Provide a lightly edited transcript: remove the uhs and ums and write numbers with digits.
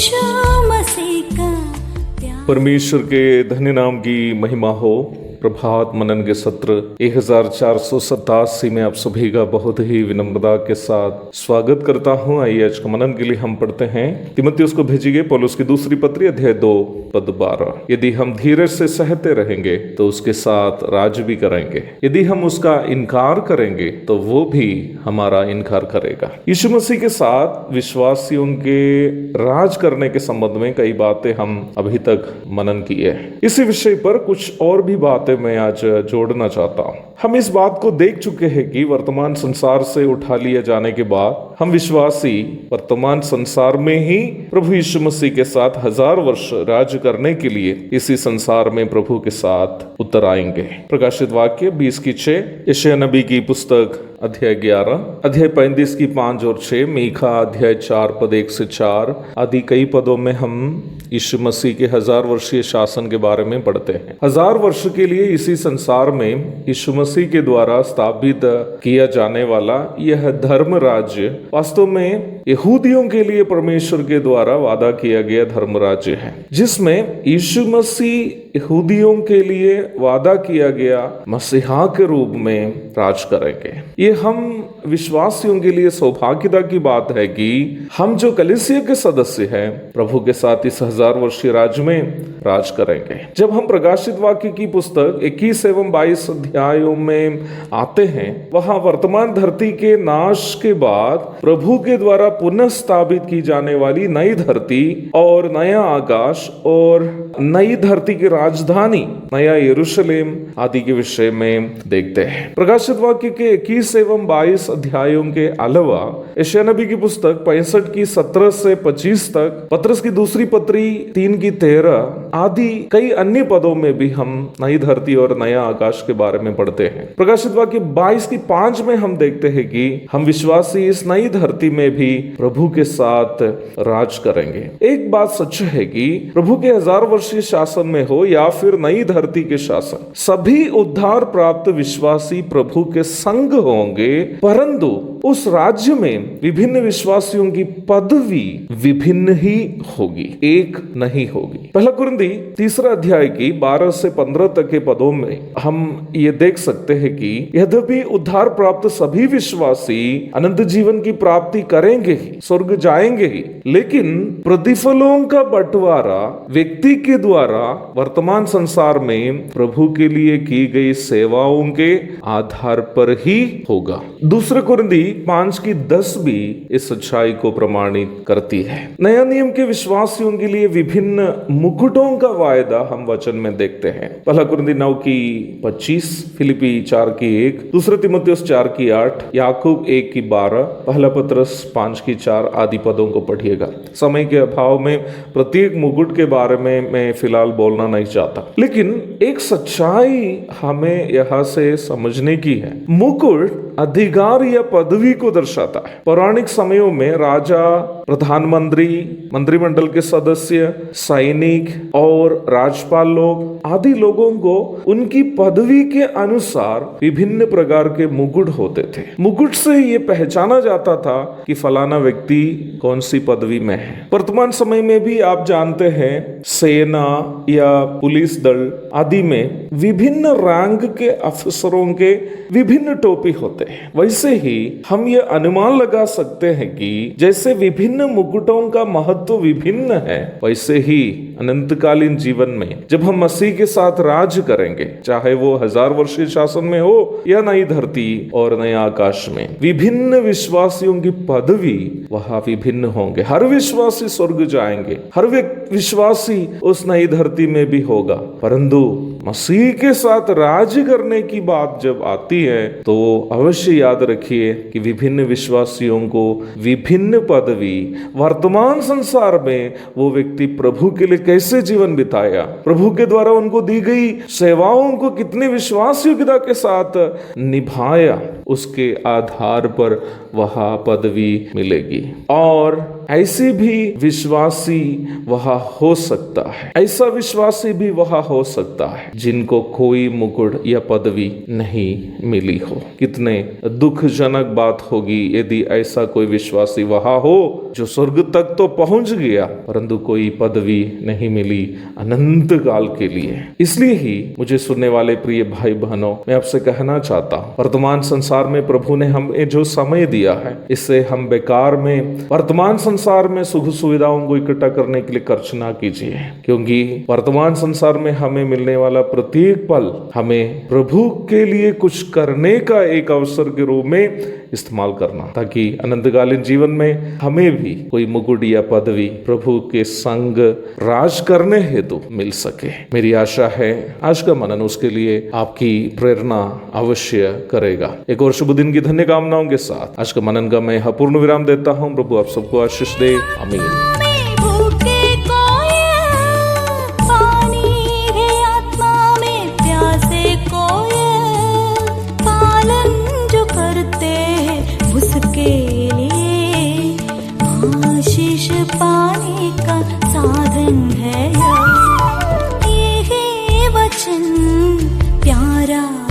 यीशु मसीह का प्यार। परमेश्वर के धन्य नाम की महिमा हो। प्रभात मनन के सत्र 1487 में आप सभी का बहुत ही विनम्रता के साथ स्वागत करता हूं। आइए आज का मनन के लिए हम पढ़ते हैं तीमुथियुस को भेजी गई पौलुस की दूसरी पत्री अध्याय 2 पद 12। यदि हम धीरज से सहते रहेंगे तो उसके साथ राज भी करेंगे, यदि हम उसका इनकार करेंगे तो वो भी हमारा इनकार करेगा। यीशु मसीह के साथ विश्वासियों के राज करने के संबंध में कई बातें हम अभी तक मनन किए हैं। इसी विषय पर कुछ और भी बातें मैं आज जोड़ना चाहता हूं। हम इस बात को देख चुके हैं कि वर्तमान संसार से उठा लिया जाने के बाद हम विश्वासी वर्तमान संसार में ही प्रभु यीशु मसीह के साथ 1000 वर्ष राज करने के लिए इसी संसार में प्रभु के साथ उतर आएंगे। प्रकाशित वाक्य 20:6, यशायाह नबी की पुस्तक अध्याय 11, अध्याय 35 की 5 और 6, मीखा अध्याय 4 पद 1 से 4 आदि कई पदों में हम यीशु मसीह के 1000 वर्षीय शासन के बारे में पढ़ते हैं। 1000 वर्ष के लिए इसी संसार में यीशु मसीह के द्वारा स्थापित किया जाने वाला यह धर्म राज्य वास्तव में यहूदियों के लिए परमेश्वर के द्वारा वादा किया गया धर्म राज्य है, जिसमें यीशु मसीह यहूदियों के लिए वादा किया गया मसीहा के रूप में राज करेंगे। ये हम विश्वासियों के लिए सौभाग्यता की बात है कि हम जो कलीसिया के सदस्य हैं प्रभु के साथ इस 1000 वर्षीय राज में राज करेंगे। जब हम प्रकाशित वाक्य की पुस्तक 21 एवं 22 अध्यायों में आते हैं, वहां वर्तमान धरती के नाश के बाद प्रभु के द्वारा पुनः स्थापित की जाने वाली नई धरती और नया आकाश और नई धरती की राजधानी नया यरूशलेम आदि के विषय में देखते हैं। प्रकाशित वाक्य के 21 एवं 22 अध्यायों के अलावा यशायाह नबी की पुस्तक 65 की 17 से 25 तक, पत्रस की दूसरी पत्री 3 की 13 आदि कई अन्य पदों में भी हम नई धरती और नया आकाश के बारे में पढ़ते हैं। प्रकाशित वाक्य 22 की 5 में हम देखते हैं कि हम विश्वासी इस नई धरती में भी प्रभु के साथ राज करेंगे। एक बात सच है कि प्रभु के 1000 वर्षीय शासन में हो या फिर नई धरती के शासन, सभी उद्धार प्राप्त विश्वासी प्रभु के संग होंगे, परंतु उस राज्य में विभिन्न विश्वासियों की पदवी विभिन्न ही होगी, एक नहीं होगी। पहला कुरिन्थी 3 अध्याय की 12 से 15 तक के पदों में हम ये देख सकते हैं कि यद्यपि उद्धार प्राप्त सभी विश्वासी अनंत जीवन की प्राप्ति करेंगे ही, स्वर्ग जाएंगे ही, लेकिन प्रतिफलों का बंटवारा व्यक्ति के द्वारा वर्तमान संसार में प्रभु के लिए की गई सेवाओं के आधार पर ही होगा। दूसरे कुरिन्थी 5 की 10 भी इस सच्चाई को प्रमाणित करती है। नया नियम के विश्वासियों के लिए विभिन्न मुकुटों का वायदा हम वचन में देखते हैं। पहला कुरिन्थी 9 की 25, फिलिपी 4 की 1, दूसरे तीमुथियुस 4 की 8, याकूब 1 की 12, पहला पत्रस 5 की 4 आदि पदों को पढ़िएगा। समय के अभाव में प्रत्येक मुकुट के बारे में मैं फिलहाल बोलना नहीं चाहता, लेकिन एक सच्चाई हमें यहां से समझने की है। मुकुट अधिकार या पदवी को दर्शाता है। पौराणिक समयों में राजा, प्रधानमंत्री, मंत्रिमंडल के सदस्य, सैनिक और राजपाल लोग आदि लोगों को उनकी पदवी के अनुसार विभिन्न प्रकार के मुकुट होते थे। मुकुट से ये पहचाना जाता था कि फलाना व्यक्ति कौन सी पदवी में है। वर्तमान समय में भी आप जानते हैं सेना या पुलिस दल आदि में विभिन्न रैंक के अफसरों के विभिन्न टोपी होते हैं। वैसे ही हम ये अनुमान लगा सकते हैं कि जैसे विभिन्न मुकुटों का महत्व विभिन्न है, वैसे ही अनंतकालीन जीवन में जब हम मसीह के साथ राज करेंगे, चाहे वो 1000 वर्षीय शासन में हो या नई धरती और नया आकाश में, विभिन्न विश्वासियों की पदवी वहां विभिन्न होंगे। हर विश्वासी स्वर्ग जाएंगे, हर विश्वासी उस नई धरती में भी होगा, परंतु मसीह के साथ राज करने की बात जब आती है तो अवश्य याद रखिए कि विभिन्न विश्वासियों को विभिन्न पदवी वर्तमान संसार में वो व्यक्ति प्रभु के लिए कैसे जीवन बिताया, प्रभु के द्वारा उनको दी गई सेवाओं को कितने विश्वास योग्यता के साथ निभाया, उसके आधार पर वह पदवी मिलेगी। और ऐसे भी विश्वासी वह हो सकता है, ऐसा विश्वासी भी वह हो सकता है जिनको कोई मुकुट या पदवी नहीं मिली हो। कितने दुखजनक बात होगी यदि ऐसा कोई विश्वासी वह हो जो स्वर्ग तक तो पहुंच गया परंतु कोई पदवी नहीं मिली अनंत काल के लिए। इसलिए ही मुझे सुनने वाले प्रिय भाई बहनों, मैं आपसे कहना चाहता हूं, वर्तमान संसार में प्रभु ने हमें जो समय दिया है इससे हम बेकार में वर्तमान संसार में सुख सुविधाओं को इकट्ठा करने के लिए खर्च ना कीजिए, क्योंकि वर्तमान संसार में हमें मिलने वाला प्रत्येक पल हमें प्रभु के लिए कुछ करने का एक अवसर के रूप में इस्तेमाल करना, ताकि अनंतकालीन जीवन में हमें भी कोई मुकुट या पदवी प्रभु के संग राज करने हेतु मिल सके। मेरी आशा है आज का मनन उसके लिए आपकी प्रेरणा अवश्य करेगा। एक और शुभ दिन की धन्य कामनाओं के साथ आज का मनन का मैं पूर्ण विराम देता हूँ। प्रभु आप सबको आशीष दे। आमीन। पाने का साधन है ये वचन प्यारा